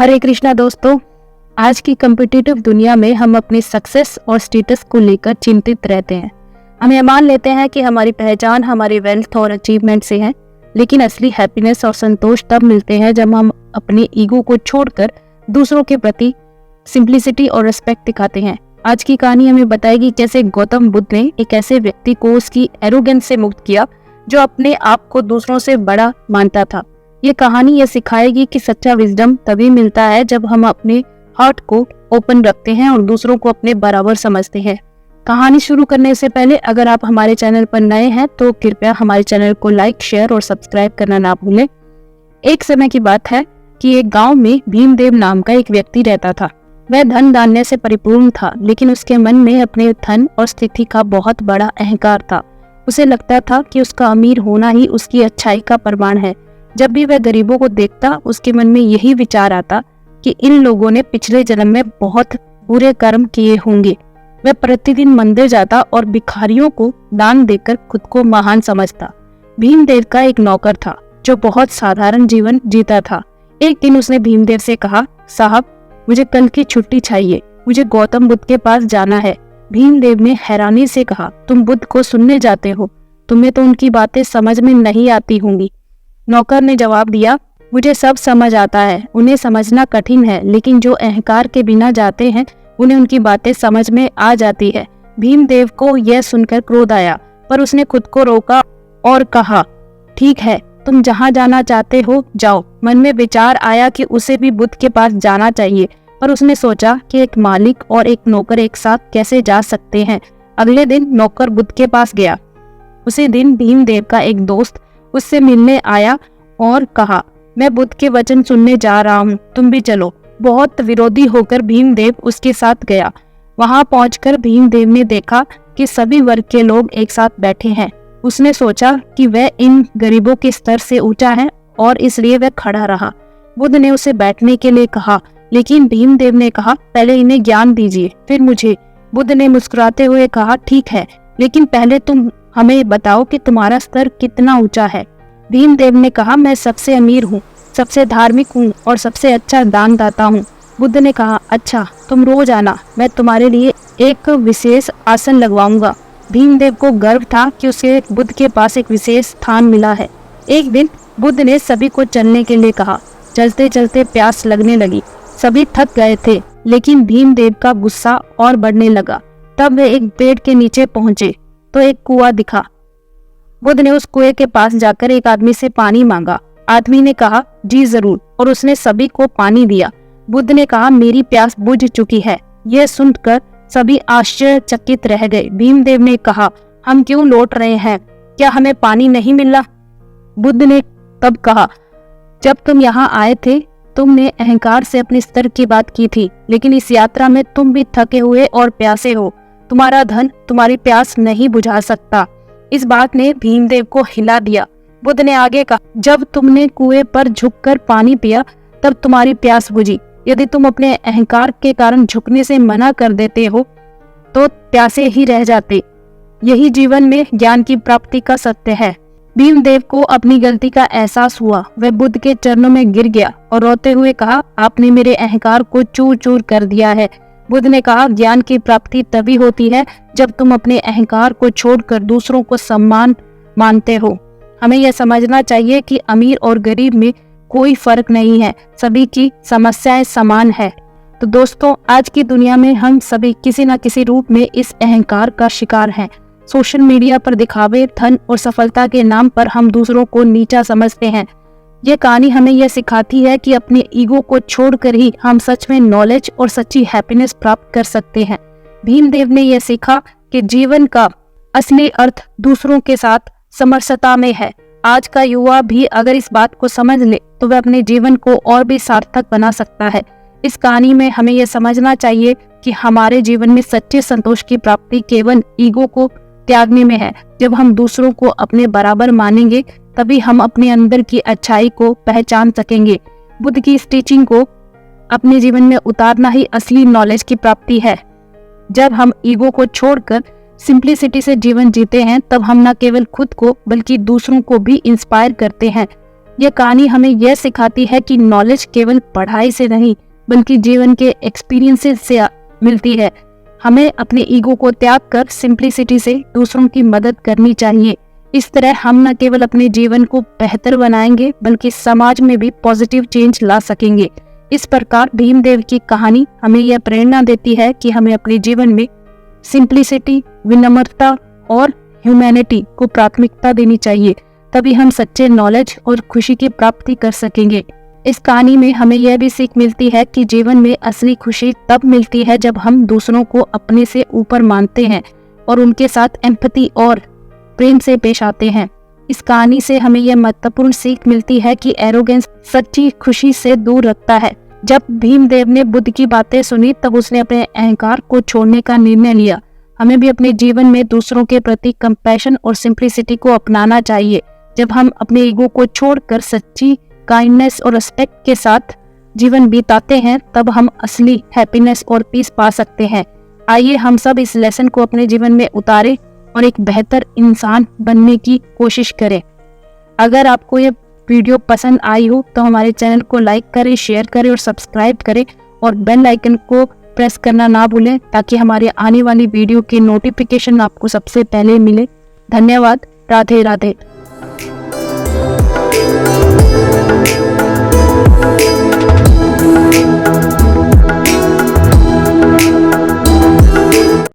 हरे कृष्णा दोस्तों, आज की कम्पिटिटिव दुनिया में हम अपनी सक्सेस और स्टेटस को लेकर चिंतित रहते हैं। हम ये मान लेते हैं कि हमारी पहचान हमारी वेल्थ और अचीवमेंट से है, लेकिन असली हैप्पीनेस और संतोष तब मिलते हैं जब हम अपने ईगो को छोड़कर दूसरों के प्रति सिंप्लिसिटी और रिस्पेक्ट दिखाते हैं। आज की कहानी हमें बताएगी कैसे गौतम बुद्ध ने एक ऐसे व्यक्ति को उसकी एरोगेंस से मुक्त किया जो अपने आप को दूसरों से बड़ा मानता था। ये कहानी ये सिखाएगी कि सच्चा विजडम तभी मिलता है जब हम अपने हार्ट को ओपन रखते हैं और दूसरों को अपने बराबर समझते हैं। कहानी शुरू करने से पहले अगर आप हमारे चैनल पर नए हैं तो कृपया हमारे चैनल को लाइक, शेयर और सब्सक्राइब करना ना भूलें। एक समय की बात है कि एक गांव में भीमदेव नाम का एक व्यक्ति रहता था। वह धन धान्य से परिपूर्ण था, लेकिन उसके मन में अपने धन और स्थिति का बहुत बड़ा अहंकार था। उसे लगता था कि उसका अमीर होना ही उसकी अच्छाई का प्रमाण है। जब भी वह गरीबों को देखता, उसके मन में यही विचार आता कि इन लोगों ने पिछले जन्म में बहुत बुरे कर्म किए होंगे। वह प्रतिदिन मंदिर जाता और भिखारियों को दान देकर खुद को महान समझता। भीमदेव का एक नौकर था जो बहुत साधारण जीवन जीता था। एक दिन उसने भीमदेव से कहा, साहब, मुझे कल की छुट्टी चाहिए, मुझे गौतम बुद्ध के पास जाना है। भीमदेव ने हैरानी से कहा, तुम बुद्ध को सुनने जाते हो? तुम्हें तो उनकी बातें समझ में नहीं आती होंगी। नौकर ने जवाब दिया, मुझे सब समझ आता है, उन्हें समझना कठिन है, लेकिन जो अहंकार के बिना जाते हैं उन्हें उनकी बातें समझ में आ जाती है। भीमदेव को यह सुनकर क्रोध आया, पर उसने खुद को रोका और कहा, ठीक है, तुम जहाँ जाना चाहते हो जाओ। मन में विचार आया कि उसे भी बुद्ध के पास जाना चाहिए, पर उसने सोचा कि एक मालिक और एक नौकर एक साथ कैसे जा सकते हैं। अगले दिन नौकर बुद्ध के पास गया। उसी दिन भीमदेव का एक दोस्त उससे मिलने आया और कहा, मैं बुद्ध के वचन सुनने जा रहा हूँ, तुम भी चलो। बहुत विरोधी होकर भीमदेव उसके साथ गया। वहां पहुंचकर भीमदेव ने देखा कि सभी वर्ग के लोग एक साथ बैठे हैं। उसने सोचा कि वह इन गरीबों के स्तर से ऊंचा है और इसलिए वह खड़ा रहा। बुद्ध ने उसे बैठने के लिए कहा, लेकिन भीमदेव ने कहा, पहले इन्हें ज्ञान दीजिए, फिर मुझे। बुद्ध ने मुस्कुराते हुए कहा, ठीक है, लेकिन पहले तुम हमें बताओ कि तुम्हारा स्तर कितना ऊंचा है। भीमदेव ने कहा, मैं सबसे अमीर हूँ, सबसे धार्मिक हूँ और सबसे अच्छा दानदाता हूँ। बुद्ध ने कहा, अच्छा, तुम रोज आना, मैं तुम्हारे लिए एक विशेष आसन लगवाऊंगा। भीमदेव को गर्व था कि उसे बुद्ध के पास एक विशेष स्थान मिला है। एक दिन बुद्ध ने सभी को चलने के लिए कहा। चलते चलते प्यास लगने लगी। सभी थक गए थे, लेकिन भीमदेव का गुस्सा और बढ़ने लगा। तब वे एक पेड़ के नीचे पहुंचे तो एक कुआं दिखा। बुद्ध ने उस कुएं के पास जाकर एक आदमी से पानी मांगा। आदमी ने कहा, जी जरूर, और उसने सभी को पानी दिया। बुद्ध ने कहा, मेरी प्यास बुझ चुकी है। यह सुनकर सभी आश्चर्यचकित रह गए। भीमदेव ने कहा, हम क्यों लौट रहे हैं? क्या हमें पानी नहीं मिला? बुद्ध ने तब कहा, जब तुम यहाँ आए थे तुमने अहंकार से अपने स्तर की बात की थी, लेकिन इस यात्रा में तुम भी थके हुए और प्यासे हो। तुम्हारा धन तुम्हारी प्यास नहीं बुझा सकता। इस बात ने भीमदेव को हिला दिया। बुद्ध ने आगे कहा, जब तुमने कुएं पर झुककर पानी पिया तब तुम्हारी प्यास बुझी। यदि तुम अपने अहंकार के कारण झुकने से मना कर देते हो तो प्यासे ही रह जाते। यही जीवन में ज्ञान की प्राप्ति का सत्य है। भीमदेव को अपनी गलती का एहसास हुआ। वह बुद्ध के चरणों में गिर गया और रोते हुए कहा, आपने मेरे अहंकार को चूर चूर कर दिया है। बुद्ध ने कहा, ज्ञान की प्राप्ति तभी होती है जब तुम अपने अहंकार को छोड़कर दूसरों को सम्मान मानते हो। हमें यह समझना चाहिए कि अमीर और गरीब में कोई फर्क नहीं है, सभी की समस्याएं समान है। तो दोस्तों, आज की दुनिया में हम सभी किसी न किसी रूप में इस अहंकार का शिकार हैं। सोशल मीडिया पर दिखावे, धन और सफलता के नाम पर हम दूसरों को नीचा समझते हैं। ये कहानी हमें यह सिखाती है कि अपने ईगो को छोड़कर ही हम सच में नॉलेज और सच्ची हैप्पीनेस प्राप्त कर सकते हैं। भीमदेव ने यह सीखा कि जीवन का असली अर्थ दूसरों के साथ समरसता में है। आज का युवा भी अगर इस बात को समझ ले तो वह अपने जीवन को और भी सार्थक बना सकता है। इस कहानी में हमें यह समझना चाहिए कि हमारे जीवन में सच्चे संतोष की प्राप्ति केवल ईगो को त्यागने में है। जब हम दूसरों को अपने बराबर मानेंगे तभी हम अपने अंदर की अच्छाई को पहचान सकेंगे। बुद्ध की इस टीचिंग को अपने जीवन में उतारना ही असली नॉलेज की प्राप्ति है। जब हम ईगो को छोड़कर सिंप्लिसिटी से जीवन जीते हैं तब हम न केवल खुद को बल्कि दूसरों को भी इंस्पायर करते हैं। यह कहानी हमें यह सिखाती है कि नॉलेज केवल पढ़ाई से नहीं बल्कि जीवन के एक्सपीरियंसेस से मिलती है। हमें अपने ईगो को त्याग कर सिंप्लिसिटी से दूसरों की मदद करनी चाहिए। इस तरह हम न केवल अपने जीवन को बेहतर बनाएंगे बल्कि समाज में भी पॉजिटिव चेंज ला सकेंगे। इस प्रकार भीमदेव की कहानी हमें यह प्रेरणा देती है कि हमें अपने जीवन में सिंप्लिसिटी, विनम्रता और ह्यूमैनिटी को प्राथमिकता देनी चाहिए, तभी हम सच्चे नॉलेज और खुशी की प्राप्ति कर सकेंगे। इस कहानी में हमें यह भी सीख मिलती है कि जीवन में असली खुशी तब मिलती है जब हम दूसरों को अपने से ऊपर मानते हैं और उनके साथ एम्पैथी और प्रेम से पेश आते हैं। इस कहानी से हमें यह महत्वपूर्ण सीख मिलती है कि एरोगेंस सच्ची खुशी से दूर रखता है। जब भीमदेव ने बुद्ध की बातें सुनी तब उसने अपने अहंकार को छोड़ने का निर्णय लिया। हमें भी अपने जीवन में दूसरों के प्रति कंपैशन और सिंप्लिसिटी को अपनाना चाहिए। जब हम अपने ईगो को छोड़कर सच्ची काइंडनेस और रिस्पेक्ट के साथ जीवन बिताते हैं तब हम असली हैप्पीनेस और पीस पा सकते हैं। आइए हम सब इस लेसन को अपने जीवन में उतारें और एक बेहतर इंसान बनने की कोशिश करें। अगर आपको ये वीडियो पसंद आई हो तो हमारे चैनल को लाइक करें, शेयर करें और सब्सक्राइब करें और बेल आइकन को प्रेस करना ना भूलें ताकि हमारे आने वाली वीडियो की नोटिफिकेशन आपको सबसे पहले मिले। धन्यवाद। राधे राधे।